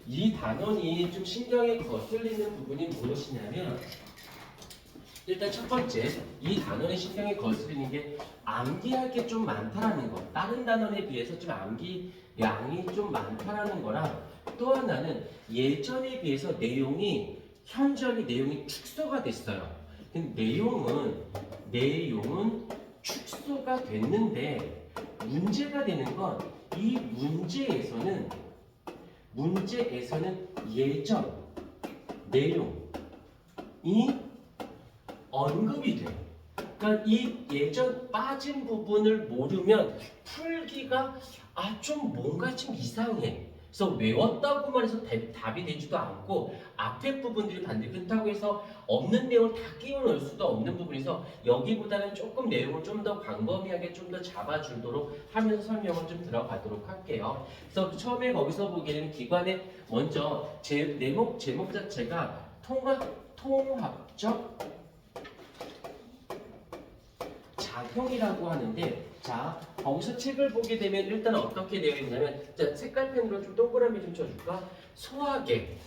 이 단원이 좀 신경에 거슬리는 부분이 무엇이냐면 일단 첫 번째, 이 단원의 신경에 거슬리는 게 암기할 게 좀 많다라는 거. 다른 단원에 비해서 좀 암기 양이 좀 많다라는 거랑 또 하나는 예전에 비해서 현저히 내용이 축소가 됐어요. 근데 내용은 축소가 됐는데 문제가 되는 건 이 문제에서는 예전 내용이 언급이 돼. 그러니까 이 예전 빠진 부분을 모르면 풀기가 좀 뭔가 좀 이상해. 그래서 외웠다고만 해서 답이 되지도 않고 앞에 부분들이 반드시 그렇다고 해서 없는 내용을 다 끼워 넣을 수도 없는 부분에서 여기보다는 조금 내용을 좀 더 광범위하게 좀 더 잡아주도록 하면서 설명을 좀 들어가도록 할게요. 그래서 처음에 거기서 보기에는 기관의 먼저 제목 자체가 통합적 작용이라고 하는데, 자, 거기서 책을 보게 되면 일단 어떻게 되어 있냐면, 자, 색깔펜으로 좀 동그라미 좀 쳐줄까? 소화계,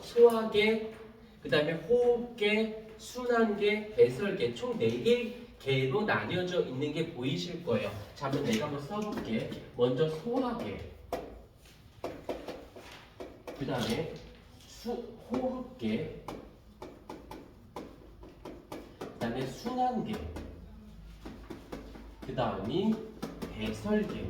소화계, 그 다음에 호흡계, 순환계, 배설계, 총 4개로 나뉘어져 있는 게 보이실 거예요. 자, 내가 한번 써볼게. 먼저 소화계, 그 다음에 호흡계, 그 다음에 순환계, 그 다음이 배설계,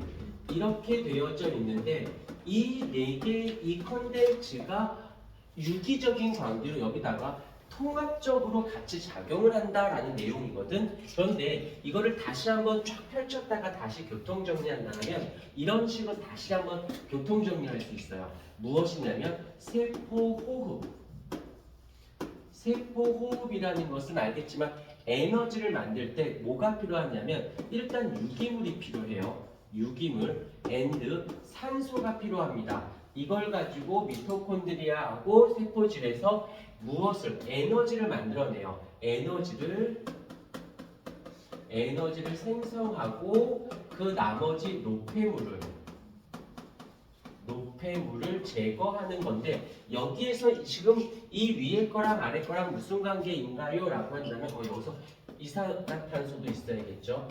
이렇게 되어져 있는데 이 4개의 이 컨텐츠가 유기적인 관계로 여기다가 통합적으로 같이 작용을 한다라는 내용이거든. 그런데 이거를 다시 한번 쫙 펼쳤다가 다시 교통정리한다면 이런 식으로 다시 한번 교통정리할 수 있어요. 무엇이냐면 세포호흡이라는 것은 알겠지만 에너지를 만들 때 뭐가 필요하냐면 일단 유기물이 필요해요. 유기물 and 산소가 필요합니다. 이걸 가지고 미토콘드리아하고 세포질에서 에너지를 만들어내요. 에너지를 생성하고 그 나머지 노폐물을 제거하는 건데 여기에서 지금 이 위에 거랑 아래 거랑 무슨 관계인가요? 라고 한다면 여기서 이산화탄소도 있어야겠죠.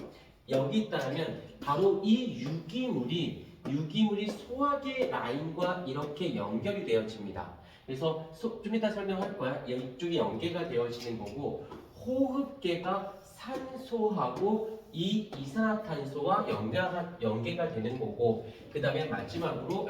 여기 있다면 바로 이 유기물이 소화계 라인과 이렇게 연결이 되어집니다. 그래서 좀 이따 설명할 거야. 이쪽이 연계가 되어지는 거고 호흡계가 산소하고 이 이산화탄소와 연계가 되는 거고 그 다음에 마지막으로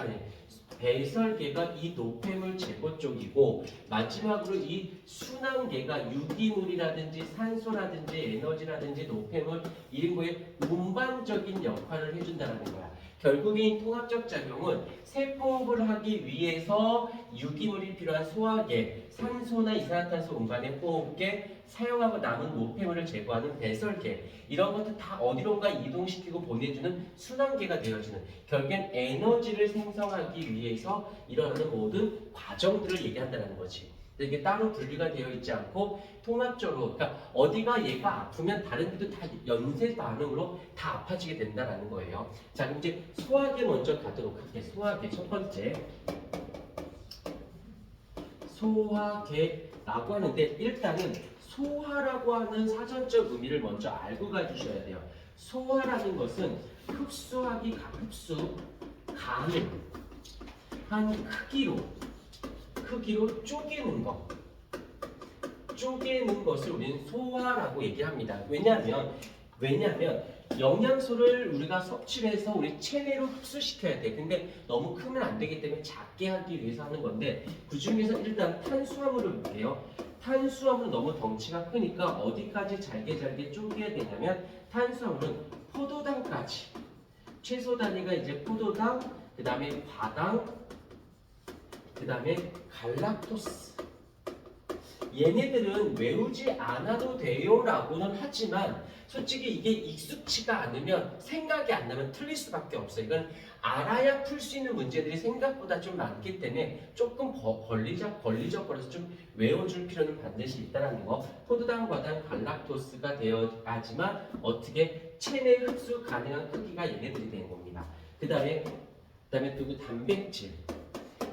배설계가 이 노폐물 제거 쪽이고 마지막으로 이 순환계가 유기물이라든지 산소라든지 에너지라든지 노폐물 이런 거에 운반적인 역할을 해준다는 거야. 결국엔 통합적 작용은 세포호흡을 하기 위해서 유기물이 필요한 소화계, 산소나 이산화탄소 운반의 호흡계, 사용하고 남은 노폐물을 제거하는 배설계 이런 것들 다 어디론가 이동시키고 보내주는 순환계가 되어지는 결국엔 에너지를 생성하기 위해서 일어나는 모든 과정들을 얘기한다는 거지. 이게 따로 분리가 되어 있지 않고 통합적으로 그러니까 어디가 얘가 아프면 다른 데도 다 연쇄 반응으로 다 아파지게 된다는 거예요. 자, 그럼 이제 소화계 먼저 가도록 할게요. 소화계 첫 번째 소화계라고 하는데 일단은 소화라고 하는 사전적 의미를 먼저 알고 가주셔야 돼요. 소화라는 것은 흡수 가능한 크기로 쪼개는 것을 우리는 소화라고 얘기합니다. 왜냐하면 영양소를 우리가 섭취를 해서 우리 체내로 흡수시켜야 돼. 근데 너무 크면 안 되기 때문에 작게 하기 위해서 하는 건데 그 중에서 일단 탄수화물을 볼게요. 탄수화물은 너무 덩치가 크니까 어디까지 잘게 쪼개야 되냐면 탄수화물은 포도당까지 최소 단위가 이제 포도당, 그 다음에 과당, 그 다음에 갈락토스. 얘네들은 외우지 않아도 돼요 라고는 하지만 솔직히 이게 익숙치가 않으면 생각이 안 나면 틀릴 수밖에 없어요. 이건 알아야 풀 수 있는 문제들이 생각보다 좀 많기 때문에 조금 걸리적거려서 좀 외워줄 필요는 반드시 있다는 거. 포도당, 과당, 갈락토스가 되어야지만 어떻게 체내 흡수 가능한 크기가 얘네들이 되는 겁니다. 그 다음에 또 단백질.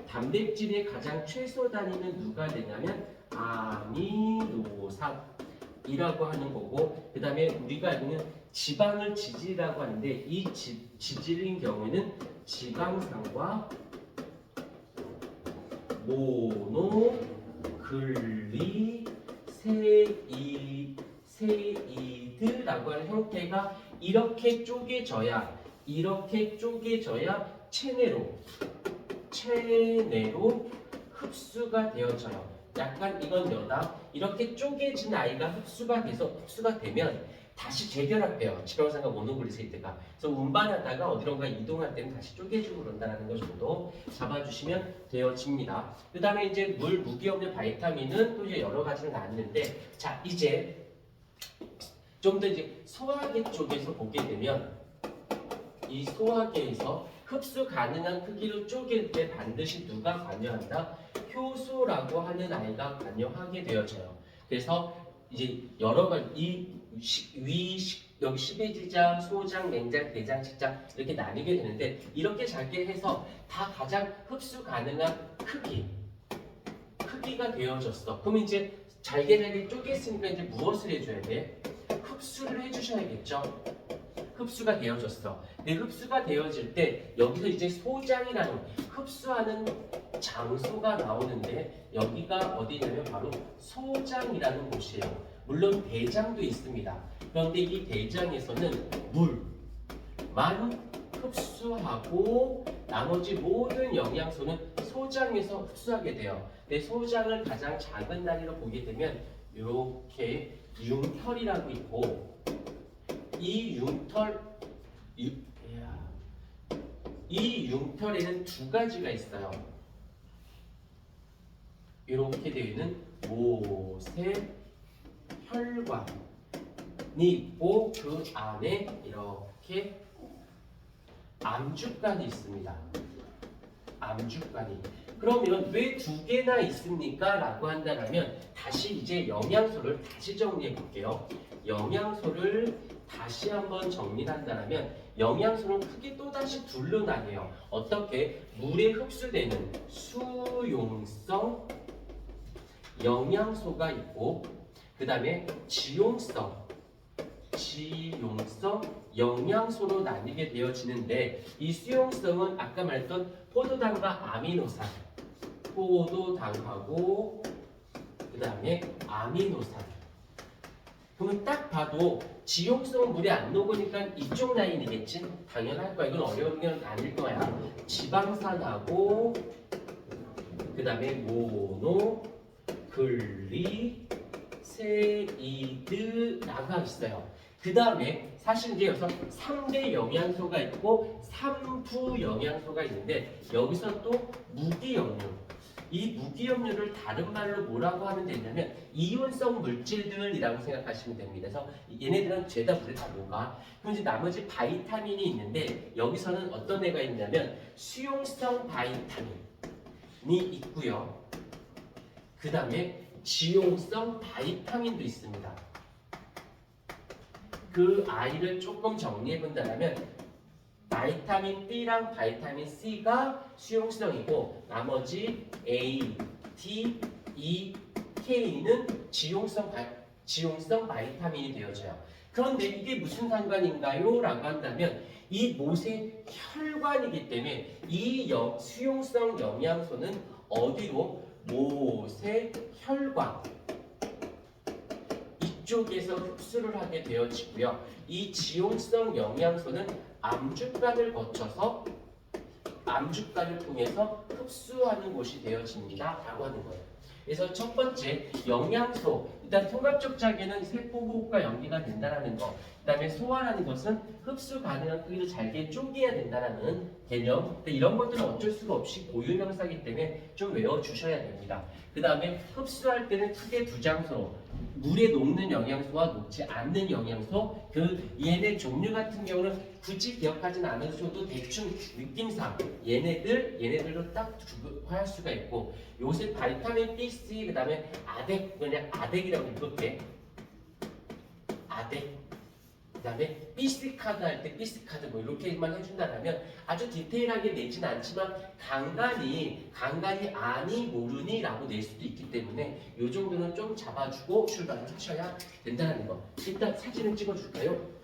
단백질의 가장 최소 단위는 누가 되냐면 아미노산이라고 하는 거고, 그 다음에 우리가 알고 있는 지방을 지질이라고 하는데, 이 지질인 경우에는 지방산과 모노글리세이드라고 하는 형태가 이렇게 쪼개져야 체내로 흡수가 되어져요. 약간 이건 여다. 이렇게 쪼개진 아이가 흡수가 되면 다시 재결합해요. 지방산과 모노글리세이드가. 그래서 운반하다가 어디론가 이동할 때는 다시 쪼개지고 그런다는 것 정도 잡아주시면 되어집니다. 그 다음에 이제 물 무기없는 바이타민은 또 이제 여러 가지를 나왔는데, 자 이제 좀 더 이제 소화계 쪽에서 보게 되면, 이 소화계에서 흡수 가능한 크기로 쪼갤 때 반드시 누가 관여한다? 효소라고 하는 아이가 관여하게 되어져요. 그래서 이제 여러 가지 여기 십이지장, 소장, 맹장, 대장, 직장 이렇게 나뉘게 되는데, 이렇게 작게 해서 다 가장 흡수 가능한 크기가 되어졌어. 그럼 이제 잘게 쪼갰으니까 이제 무엇을 해줘야 돼? 흡수를 해주셔야겠죠. 흡수가 되어졌어. 근데 흡수가 되어질 때 여기서 이제 소장이라는 흡수하는 장소가 나오는데, 여기가 어디냐면 바로 소장이라는 곳이에요. 물론 대장도 있습니다. 그런데 이 대장에서는 물만 흡수하고 나머지 모든 영양소는 소장에서 흡수하게 돼요. 근데 소장을 가장 작은 단위로 보게 되면 이렇게 융털이라고 있고, 이 융털에는 두 가지가 있어요. 이렇게 되어 있는 모세혈관이 있고, 그 안에 이렇게 암주간이 있습니다. 암주간이. 그러면 왜 두 개나 있습니까? 라고 한다면, 다시 이제 영양소를 다시 정리해 볼게요. 영양소를 다시 한번 정리를 한다면, 영양소는 크게 또다시 둘로 나뉘어요. 어떻게? 물에 흡수되는 수용성 영양소가 있고, 그 다음에 지용성 영양소로 나뉘게 되어지는데, 이 수용성은 아까 말했던 포도당과 아미노산, 포도당하고 그 다음에 아미노산. 그러면 딱 봐도 지용성은 물에 안 녹으니까 이쪽 라인이겠지? 당연할 거야. 이건 어려운 게 아닐 거야. 지방산하고 그 다음에 모노글리세이드라고 있어요. 그 다음에 사실 이제 여기서 3대 영양소가 있고 3부 영양소가 있는데, 여기서 또 무기염류. 이 무기염류를 다른 말로 뭐라고 하면 되냐면 이온성 물질들이라고 생각하시면 됩니다. 그래서 얘네들은 죄다 물에 다 녹아. 그럼 이제 나머지 바이타민이 있는데, 여기서는 어떤 애가 있냐면 수용성 바이타민이 있고요. 그 다음에 지용성 바이타민도 있습니다. 그 아이를 조금 정리해 본다면, 바이타민 B랑 바이타민 C가 수용성이고, 나머지 A, D, E, K는 지용성 바이타민이 되어져요. 그런데 이게 무슨 상관인가요? 라고 한다면, 이 못의 혈관이기 때문에 이 수용성 영양소는 어디로? 못의 혈관 이쪽에서 흡수를 하게 되어지고요. 이 지용성 영양소는 암주간을 거쳐서 암주간을 통해서 흡수하는 곳이 되어집니다 라고 하는 거예요. 그래서 첫 번째 영양소, 일단 통합적 자기는 세포호흡과 연기가 된다는 거, 그 다음에 소화라는 것은 흡수 가능한 크기로 잘게 쪼개야 된다는 개념. 근데 이런 것들은 어쩔 수가 없이 고유명사이기 때문에 좀 외워주셔야 됩니다. 그 다음에 흡수할 때는 크게 두 장소로, 물에 녹는 영양소와 녹지 않는 영양소, 그 얘네 종류 같은 경우는 굳이 기억하진 않으셔도 대충 느낌상 얘네들로 딱 구분할 수가 있고, 요새 바이타민 B, C, 그 다음에 아덱, 그냥 아덱이라고 읽을게. 아덱. 그다음에 BC카드 할 때 BC카드 뭐 이렇게만 해준다면 아주 디테일하게 내지는 않지만 간간히 아니 모르니 라고 낼 수도 있기 때문에 이 정도는 좀 잡아주고 출발을 하셔야 된다는 거. 일단 사진을 찍어줄까요?